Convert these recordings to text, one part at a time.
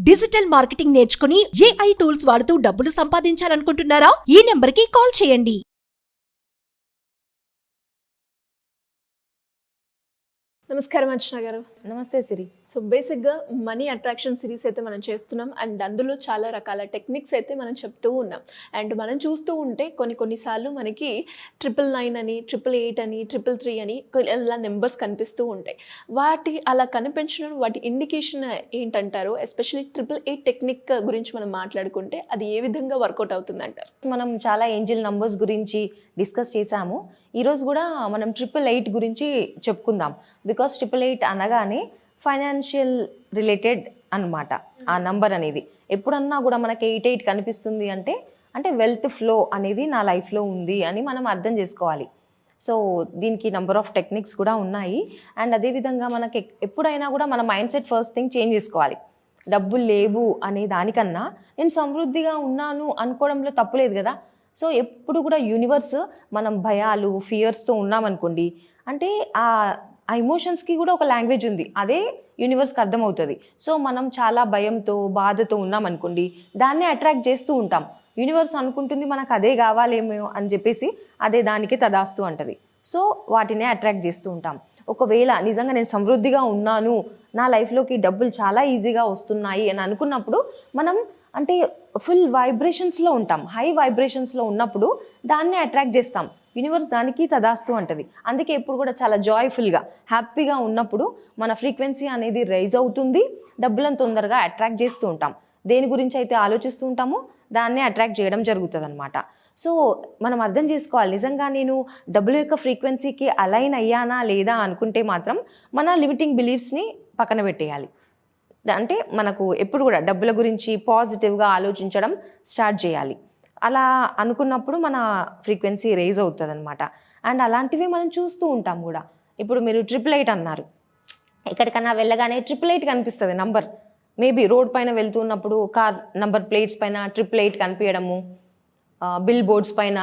Digital marketing నేర్చుకుని AI tools వాడుతూ డబ్బులు సంపాదించాలనుకుంటున్నారా? ఈ నెంబర్కి కాల్ చేయండి. నమస్కారం అర్చన గారు. నమస్తే సిరి. సో బేసిక్గా మనీ అట్రాక్షన్ సిరీస్ అయితే మనం చేస్తున్నాం అండ్ అందులో చాలా రకాల టెక్నిక్స్ అయితే మనం చెప్తూ ఉన్నాం. అండ్ మనం చూస్తూ ఉంటే కొన్నిసార్లు మనకి 999 అని 888 అని 333 అని ఇలా నెంబర్స్ కనిపిస్తూ ఉంటాయి. వాటి అలా కనిపించడం వాటి ఇండికేషన్ ఏంటంటారు? ఎస్పెషల్లీ 888 టెక్నిక్ గురించి మనం మాట్లాడుకుంటే అది ఏ విధంగా వర్కౌట్ అవుతుంది అంటారు? మనం చాలా ఏంజిల్ నంబర్స్ గురించి డిస్కస్ చేసాము. ఈరోజు కూడా మనం 888 గురించి చెప్పుకుందాం. బికాస్ 888 అనగానే ఫైనాన్షియల్ రిలేటెడ్ అన్నమాట. ఆ నంబర్ అనేది ఎప్పుడన్నా కూడా మనకి 88 కనిపిస్తుంది అంటే వెల్త్ ఫ్లో అనేది నా లైఫ్లో ఉంది అని మనం అర్థం చేసుకోవాలి. సో దీనికి నంబర్ ఆఫ్ టెక్నిక్స్ కూడా ఉన్నాయి. అండ్ అదేవిధంగా మనకి ఎప్పుడైనా కూడా మన mind set first thing change చేసుకోవాలి. డబ్బులు లేవు అనే దానికన్నా నేను సమృద్ధిగా ఉన్నాను అనుకోవడంలో తప్పులేదు కదా. సో ఎప్పుడు కూడా యూనివర్స్ మనం భయాలు ఫియర్స్తో ఉన్నామనుకోండి, అంటే ఆ ఎమోషన్స్కి కూడా ఒక లాంగ్వేజ్ ఉంది, అదే యూనివర్స్కి అర్థమవుతుంది. సో మనం చాలా భయంతో బాధతో ఉన్నామనుకోండి, దాన్నే అట్రాక్ట్ చేస్తూ ఉంటాం. యూనివర్స్ అనుకుంటుంది మనకు అదే కావాలేమో అని చెప్పేసి అదే దానికి తదాస్తు అంటది. సో వాటినే అట్రాక్ట్ చేస్తూ ఉంటాం. ఒకవేళ నిజంగా నేను సమృద్ధిగా ఉన్నాను, నా లైఫ్లోకి డబ్బులు చాలా ఈజీగా వస్తున్నాయి అని అనుకున్నప్పుడు మనం అంటే ఫుల్ వైబ్రేషన్స్లో ఉంటాం. హై వైబ్రేషన్స్లో ఉన్నప్పుడు దాన్నే అట్రాక్ట్ చేస్తాం. యూనివర్స్ దానికి తదాస్తు అంటది. అందుకే ఎప్పుడు కూడా చాలా జాయ్ఫుల్గా హ్యాపీగా ఉన్నప్పుడు మన ఫ్రీక్వెన్సీ అనేది రైజ్ అవుతుంది, డబ్బులను తొందరగా అట్రాక్ట్ చేస్తూ ఉంటాం. దేని గురించి అయితే ఆలోచిస్తూ ఉంటామో దాన్నే అట్రాక్ట్ చేయడం జరుగుతుంది అనమాట. సో మనం అర్థం చేసుకోవాలి, నిజంగా నేను డబ్బుల యొక్క ఫ్రీక్వెన్సీకి అలైన్ అయ్యానా లేదా అనుకుంటే మాత్రం మన లిమిటింగ్ బిలీఫ్స్ని పక్కన పెట్టేయాలి. అంటే మనకు ఎప్పుడు కూడా డబ్బుల గురించి పాజిటివ్గా ఆలోచించడం స్టార్ట్ చేయాలి. అలా అనుకున్నప్పుడు మన ఫ్రీక్వెన్సీ రేజ్ అవుతుంది అనమాట. అండ్ అలాంటివి మనం చూస్తూ ఉంటాం కూడా. ఇప్పుడు మీరు 888 అన్నారు, ఎక్కడికన్నా వెళ్ళగానే 888 కనిపిస్తుంది నంబర్. మేబీ రోడ్ పైన వెళ్తున్నప్పుడు కార్ నంబర్ ప్లేట్స్ పైన 888 కనిపించడము, బిల్ బోర్డ్స్ పైన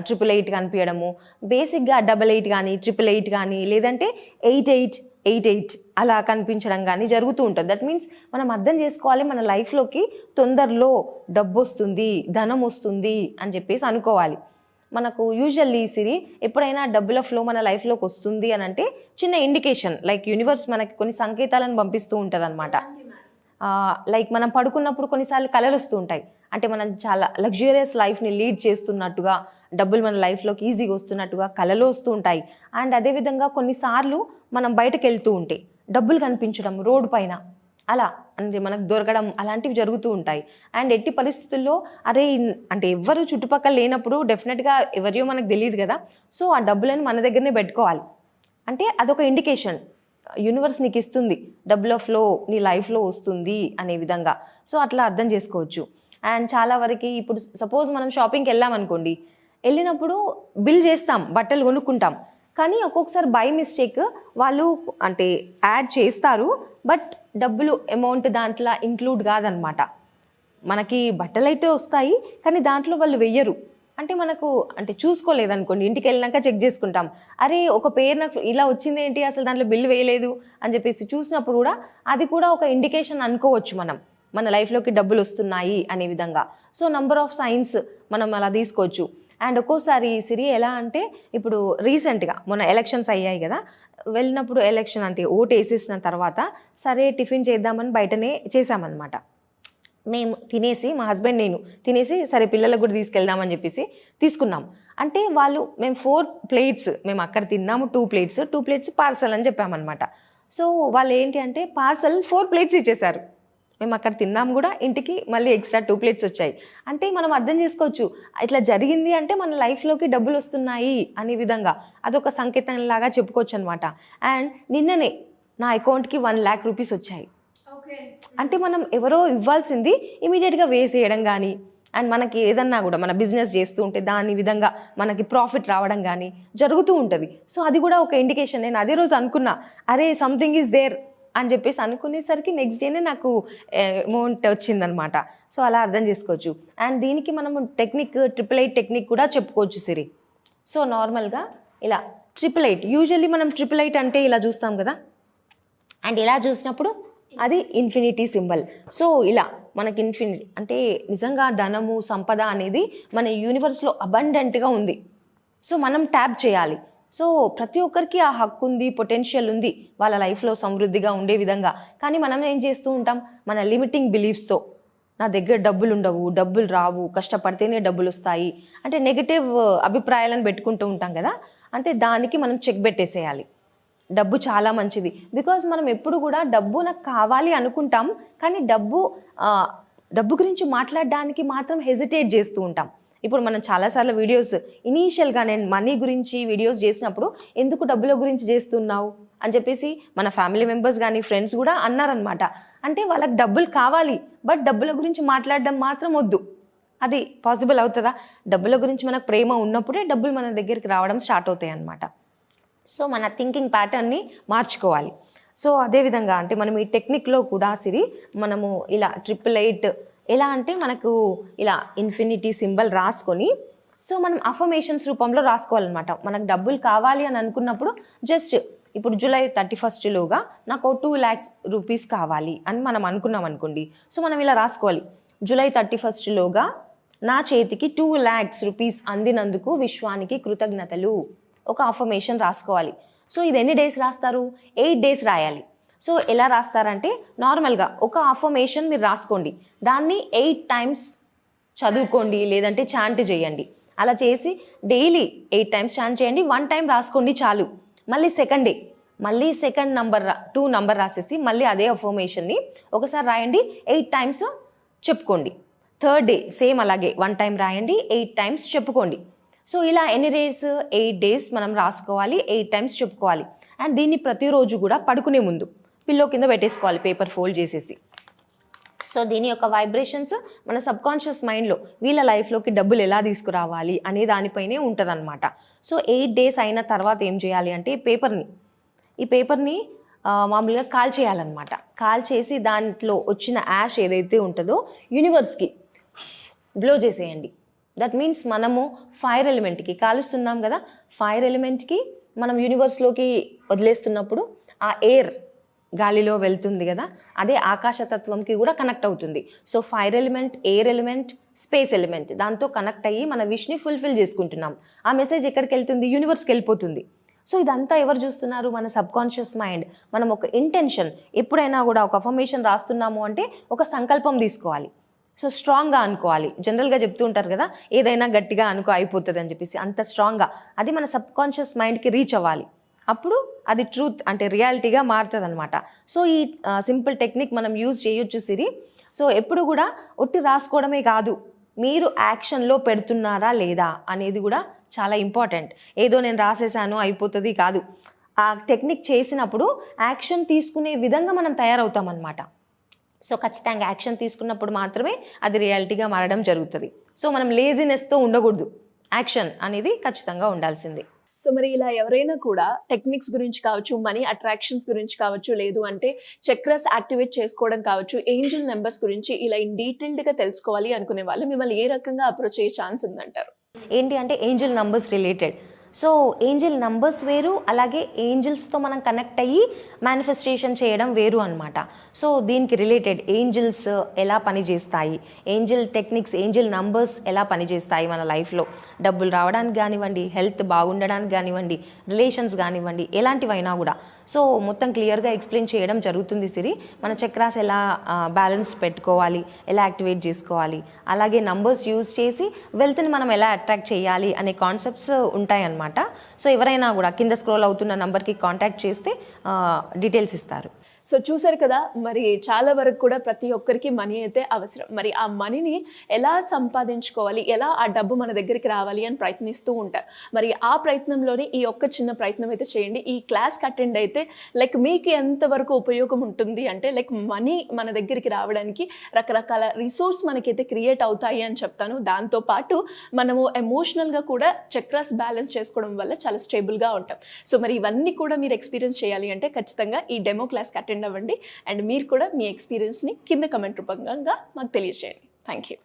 888 కనిపించడము, బేసిక్గా 88 కానీ 888 కానీ లేదంటే 8888 అలా కనిపించడం కానీ జరుగుతూ ఉంటుంది. దట్ మీన్స్ మనం అర్థం చేసుకోవాలి, మన లైఫ్లోకి తొందరలో డబ్బు వస్తుంది, ధనం వస్తుంది అని చెప్పేసి అనుకోవాలి. మనకు యూజువల్లీ సిరి ఎప్పుడైనా డబ్బుల ఫ్లో మన లైఫ్లోకి వస్తుంది అని అంటే చిన్న ఇండికేషన్, లైక్ యూనివర్స్ మనకి కొన్ని సంకేతాలను పంపిస్తూ ఉంటుంది అనమాట. లైక్ మనం పడుకున్నప్పుడు కొన్నిసార్లు కలలు వస్తూ ఉంటాయి, అంటే మనం చాలా లగ్జూరియస్ లైఫ్ని లీడ్ చేస్తున్నట్టుగా, డబ్బులు మన లైఫ్లోకి ఈజీగా వస్తున్నట్టుగా కలలు వస్తూ ఉంటాయి. అండ్ అదేవిధంగా కొన్నిసార్లు మనం బయటకు వెళ్తూ ఉంటే డబ్బులు కనిపించడం రోడ్డు పైన, అలా అంటే మనకు దొరకడం, అలాంటివి జరుగుతూ ఉంటాయి. అండ్ ఎట్టి పరిస్థితుల్లో అరే అంటే ఎవ్వరు చుట్టుపక్కల లేనప్పుడు డెఫినెట్గా ఎవరియో మనకు తెలియదు కదా. సో ఆ డబ్బులను మన దగ్గరనే పెట్టుకోవాలి. అంటే అదొక ఇండికేషన్, యూనివర్స్ నీకు ఇస్తుంది, డబ్బుల ఫ్లో నీ లైఫ్లో వస్తుంది అనే విధంగా. సో అట్లా అర్థం చేసుకోవచ్చు. అండ్ చాలా వరకు ఇప్పుడు సపోజ్ మనం షాపింగ్కి వెళ్ళామనుకోండి, వెళ్ళినప్పుడు బిల్ చేస్తాం, బట్టలు కొనుక్కుంటాం, కానీ ఒక్కొక్కసారి బై మిస్టేక్ వాళ్ళు అంటే యాడ్ చేస్తారు, బట్ డబ్బులు అమౌంట్ దాంట్లో ఇంక్లూడ్ కాదనమాట. మనకి బట్టలు అయితే వస్తాయి కానీ దాంట్లో వాళ్ళు వెయ్యరు. అంటే మనకు అంటే చూసుకోలేదనుకోండి, ఇంటికి వెళ్ళినాక చెక్ చేసుకుంటాం, అరే ఒక పేరు నాకు ఇలా వచ్చింది ఏంటి, అసలు దాంట్లో బిల్లు వేయలేదు అని చెప్పేసి చూసినప్పుడు కూడా అది కూడా ఒక ఇండికేషన్ అనుకోవచ్చు మనం, మన లైఫ్లోకి డబ్బులు వస్తున్నాయి అనే విధంగా. సో నంబర్ ఆఫ్ సైన్స్ మనం అలా తీసుకోవచ్చు. అండ్ ఒక్కోసారి సిరి ఎలా అంటే ఇప్పుడు రీసెంట్గా మొన్న ఎలక్షన్స్ అయ్యాయి కదా, వెళ్ళినప్పుడు ఎలక్షన్ అంటే ఓటు వేసేసిన తర్వాత సరే టిఫిన్ చేద్దామని బయటనే చేసామన్నమాట. మేము తినేసి, మా హస్బెండ్ నేను తినేసి సరే పిల్లలకు కూడా తీసుకెళ్దామని చెప్పేసి తీసుకున్నాం. అంటే మేము 4 ప్లేట్స్ మేము అక్కడ తిన్నాము, 2 ప్లేట్స్ పార్సల్ అని చెప్పామన్నమాట. సో వాళ్ళు ఏంటి అంటే పార్సల్ 4 ప్లేట్స్ ఇచ్చేశారు. మేము అక్కడ తిన్నాం కూడా, ఇంటికి మళ్ళీ ఎక్స్ట్రా 2 ప్లేట్స్ వచ్చాయి. అంటే మనం అర్థం చేసుకోవచ్చు, ఇట్లా జరిగింది అంటే మన లైఫ్లోకి డబ్బులు వస్తున్నాయి అనే విధంగా అదొక సంకేతంలాగా చెప్పుకోవచ్చు అనమాట. అండ్ నిన్ననే నా అకౌంట్కి 1 lakh రూపీస్ వచ్చాయి. అంటే మనం ఎవరో ఇవ్వాల్సింది ఇమీడియట్గా వేసేయడం కానీ, అండ్ మనకి ఏదన్నా కూడా మన బిజినెస్ చేస్తూ ఉంటే దాని విధంగా మనకి ప్రాఫిట్ రావడం కానీ జరుగుతూ ఉంటుంది. సో అది కూడా ఒక ఇండికేషన్. నేను అదే రోజు అనుకున్నా, అరే సంథింగ్ ఈజ్ దేర్ అని చెప్పేసి అనుకునేసరికి నెక్స్ట్ డేనే నాకు అమౌంట్ వచ్చిందనమాట. సో అలా అర్థం చేసుకోవచ్చు. అండ్ దీనికి మనము టెక్నిక్ 888 టెక్నిక్ కూడా చెప్పుకోవచ్చు సిరి. సో నార్మల్గా ఇలా 888 యూజువల్లీ మనం 888 అంటే ఇలా చూస్తాం కదా, అండ్ ఇలా చూసినప్పుడు అది ఇన్ఫినిటీ సింబల్. సో ఇలా మనకి ఇన్ఫినిటీ అంటే నిజంగా ధనము సంపద అనేది మన యూనివర్స్లో అబండెంట్గా ఉంది. సో మనం ట్యాప్ చేయాలి. సో ప్రతి ఒక్కరికి ఆ హక్కు ఉంది, పొటెన్షియల్ ఉంది వాళ్ళ లైఫ్లో సమృద్ధిగా ఉండే విధంగా. కానీ మనం ఏం చేస్తూ ఉంటాం, మన లిమిటింగ్ బిలీఫ్స్తో నా దగ్గర డబ్బులు ఉండవు, డబ్బులు రావు, కష్టపడితేనే డబ్బులు వస్తాయి అంటే నెగిటివ్ అభిప్రాయాలను పెట్టుకుంటూ ఉంటాం కదా. అంటే దానికి మనం చెక్ పెట్టేసేయాలి. డబ్బు చాలా మంచిది. బికాజ్ మనం ఎప్పుడు కూడా డబ్బు నాకు కావాలి అనుకుంటాం, కానీ డబ్బు గురించి మాట్లాడడానికి మాత్రం హెజిటేట్ చేస్తూ ఉంటాం. ఇప్పుడు మనం చాలాసార్లు వీడియోస్ ఇనీషియల్గా నేను మనీ గురించి వీడియోస్ చేసినప్పుడు ఎందుకు డబ్బుల గురించి చేస్తున్నావు అని చెప్పేసి మన ఫ్యామిలీ మెంబర్స్ కానీ ఫ్రెండ్స్ కూడా అన్నారనమాట. అంటే వాళ్ళకి డబ్బులు కావాలి, బట్ డబ్బుల గురించి మాట్లాడడం మాత్రం వద్దు. అది పాసిబుల్ అవుతుందా? డబ్బుల గురించి మనకు ప్రేమ ఉన్నప్పుడే డబ్బులు మన దగ్గరికి రావడం స్టార్ట్ అవుతాయి అన్నమాట. సో మన థింకింగ్ ప్యాటర్న్ని మార్చుకోవాలి. సో అదేవిధంగా అంటే మనం ఈ టెక్నిక్లో కూడా మనము ఇలా 888 ఎలా అంటే మనకు ఇలా ఇన్ఫినిటీ సింబల్ రాసుకొని సో మనం అఫర్మేషన్స్ రూపంలో రాసుకోవాలన్నమాట. మనకు డబ్బులు కావాలి అని అనుకున్నప్పుడు జస్ట్ ఇప్పుడు జూలై 31 నాకు 2 lakhs రూపీస్ కావాలి అని మనం అనుకున్నాం అనుకోండి. సో మనం ఇలా రాసుకోవాలి, జూలై 31 నా చేతికి 2 lakhs రూపీస్ అందినందుకు విశ్వానికి కృతజ్ఞతలు. ఒక అఫర్మేషన్ రాసుకోవాలి. సో ఇది ఎన్ని డేస్ రాస్తారు? 8 days రాయాలి. సో ఎలా రాస్తారంటే నార్మల్గా ఒక అఫర్మేషన్ మీరు రాసుకోండి, దాన్ని 8 times చదువుకోండి, లేదంటే చాంట్ చేయండి. అలా చేసి డైలీ 8 times చాంట్ చేయండి. 1 time రాసుకోండి చాలు. మళ్ళీ సెకండ్ డే మళ్ళీ సెకండ్ నంబర్ 2 నంబర్ రాసేసి మళ్ళీ అదే అఫర్మేషన్ని ఒకసారి రాయండి, 8 times చెప్పుకోండి. థర్డ్ డే సేమ్ అలాగే 1 time రాయండి, 8 times చెప్పుకోండి. సో ఇలా ఎన్ని డేస్? 8 days మనం రాసుకోవాలి, 8 times చెప్పుకోవాలి. అండ్ దీన్ని ప్రతిరోజు కూడా పడుకునే ముందు పిల్లో కింద పెట్టేసుకోవాలి, పేపర్ ఫోల్డ్ చేసేసి. సో దీని యొక్క వైబ్రేషన్స్ మన సబ్కాన్షియస్ మైండ్లో వీళ్ళ లైఫ్లోకి డబ్బులు ఎలా తీసుకురావాలి అనే దానిపైనే ఉంటుంది అనమాట. సో 8 days అయిన తర్వాత ఏం చేయాలి అంటే ఈ పేపర్ని మామూలుగా కాల్ చేయాలన్నమాట. కాల్ చేసి దాంట్లో వచ్చిన యాష్ ఏదైతే ఉంటుందో యూనివర్స్కి బ్లో చేసేయండి. దట్ మీన్స్ మనము ఫైర్ ఎలిమెంట్కి కాలుస్తున్నాం కదా, ఫైర్ ఎలిమెంట్కి మనం యూనివర్స్లోకి వదిలేస్తున్నప్పుడు ఆ ఎయిర్ గాలిలో వెళ్తుంది కదా, అదే ఆకాశతత్వంకి కూడా కనెక్ట్ అవుతుంది. So fire element, air element, space element దాంతో కనెక్ట్ అయ్యి మన విష్ని ఫుల్ఫిల్ చేసుకుంటున్నాం. ఆ మెసేజ్ ఎక్కడికి వెళ్తుంది? యూనివర్స్కి వెళ్ళిపోతుంది. సో ఇదంతా ఎవరు చూస్తున్నారు? మన సబ్కాన్షియస్ మైండ్. మనం ఒక ఇంటెన్షన్ ఎప్పుడైనా కూడా ఒక అఫర్మేషన్ రాస్తున్నాము అంటే ఒక సంకల్పం తీసుకోవాలి. సో స్ట్రాంగ్గా అనుకోవాలి. జనరల్గా చెప్తూ ఉంటారు కదా, ఏదైనా గట్టిగా అయిపోతుంది అని చెప్పేసి, అంత స్ట్రాంగ్గా అది మన సబ్కాన్షియస్ మైండ్కి రీచ్ అవ్వాలి. అప్పుడు అది ట్రూత్ అంటే రియాలిటీగా మారుతుంది అనమాట. సో ఈ సింపుల్ టెక్నిక్ మనం యూజ్ చేయొచ్చు. సో ఎప్పుడు కూడా ఒట్టి రాసుకోవడమే కాదు, మీరు యాక్షన్లో పెడుతున్నారా లేదా అనేది కూడా చాలా ఇంపార్టెంట్. ఏదో నేను రాసేసాను అయిపోతుంది కాదు. ఆ టెక్నిక్ చేసినప్పుడు యాక్షన్ తీసుకునే విధంగా మనం తయారవుతాం అన్నమాట. సో ఖచ్చితంగా యాక్షన్ తీసుకున్నప్పుడు మాత్రమే అది రియాలిటీగా మారడం జరుగుతుంది. సో మనం లేజినెస్తో ఉండకూడదు, యాక్షన్ అనేది ఖచ్చితంగా ఉండాల్సిందే. సో మరి ఇలా ఎవరైనా కూడా టెక్నిక్స్ గురించి కావచ్చు, మనీ అట్రాక్షన్స్ గురించి కావచ్చు, లేదు అంటే చక్రస్ యాక్టివేట్ చేసుకోవడం కావచ్చు, ఏంజల్ నెంబర్స్ గురించి ఇలా డీటెయిల్డ్గా తెలుసుకోవాలి అనుకునే వాళ్ళు మిమ్మల్ని ఏ రకంగా అప్రోచ్ అయ్యే ఛాన్స్ ఉందంటారు? ఏంటి అంటే Angel numbers related. So Angel numbers వేరు, అలాగే ఏంజల్స్తో మనం కనెక్ట్ అయ్యి మేనిఫెస్టేషన్ చేయడం వేరు అనమాట. సో దీనికి రిలేటెడ్ ఏంజల్స్ ఎలా పనిచేస్తాయి, ఏంజల్ టెక్నిక్స్, ఏంజల్ నంబర్స్ ఎలా పనిచేస్తాయి మన లైఫ్లో, డబ్బులు రావడానికి కానివ్వండి, హెల్త్ బాగుండడానికి కానివ్వండి, రిలేషన్స్ కానివ్వండి, ఎలాంటివైనా కూడా సో మొత్తం క్లియర్గా ఎక్స్ప్లెయిన్ చేయడం జరుగుతుంది. మన చక్రాస్ ఎలా బ్యాలెన్స్ పెట్టుకోవాలి, ఎలా యాక్టివేట్ చేసుకోవాలి, అలాగే నంబర్స్ యూజ్ చేసి వెల్త్ని మనం ఎలా అట్రాక్ట్ చేయాలి అనే కాన్సెప్ట్స్ ఉంటాయన్నమాట. సో ఎవరైనా కూడా కింద స్క్రోల్ అవుతున్న నంబర్కి కాంటాక్ట్ చేస్తే డీటెయిల్స్ ఇస్తారు. సో చూసారు కదా, మరి చాలా వరకు కూడా ప్రతి ఒక్కరికి మనీ అయితే అవసరం. మరి ఆ మనీని ఎలా సంపాదించుకోవాలి, ఎలా ఆ డబ్బు మన దగ్గరికి రావాలి అని ప్రయత్నిస్తూ ఉంటారు. మరి ఆ ప్రయత్నంలోనే ఈ ఒక్క చిన్న ప్రయత్నం అయితే చేయండి. ఈ క్లాస్కి అటెండ్ అయితే మీకు ఎంతవరకు ఉపయోగం ఉంటుంది అంటే మనీ మన దగ్గరికి రావడానికి రకరకాల రిసోర్స్ మనకైతే క్రియేట్ అవుతాయి అని చెప్తాను. దాంతోపాటు మనము ఎమోషనల్గా కూడా చక్రాస్ బ్యాలెన్స్ చేసుకోవడం వల్ల చాలా స్టేబుల్గా ఉంటాం. సో మరి ఇవన్నీ కూడా మీరు ఎక్స్పీరియన్స్ చేయాలి అంటే ఖచ్చితంగా ఈ డెమో క్లాస్కి అటెండ్ అవ్వండి. అండ్ మీరు కూడా మీ ఎక్స్పీరియన్స్ని కింద కమెంట్ రూపంగా మాకు తెలియజేయండి. Thank you.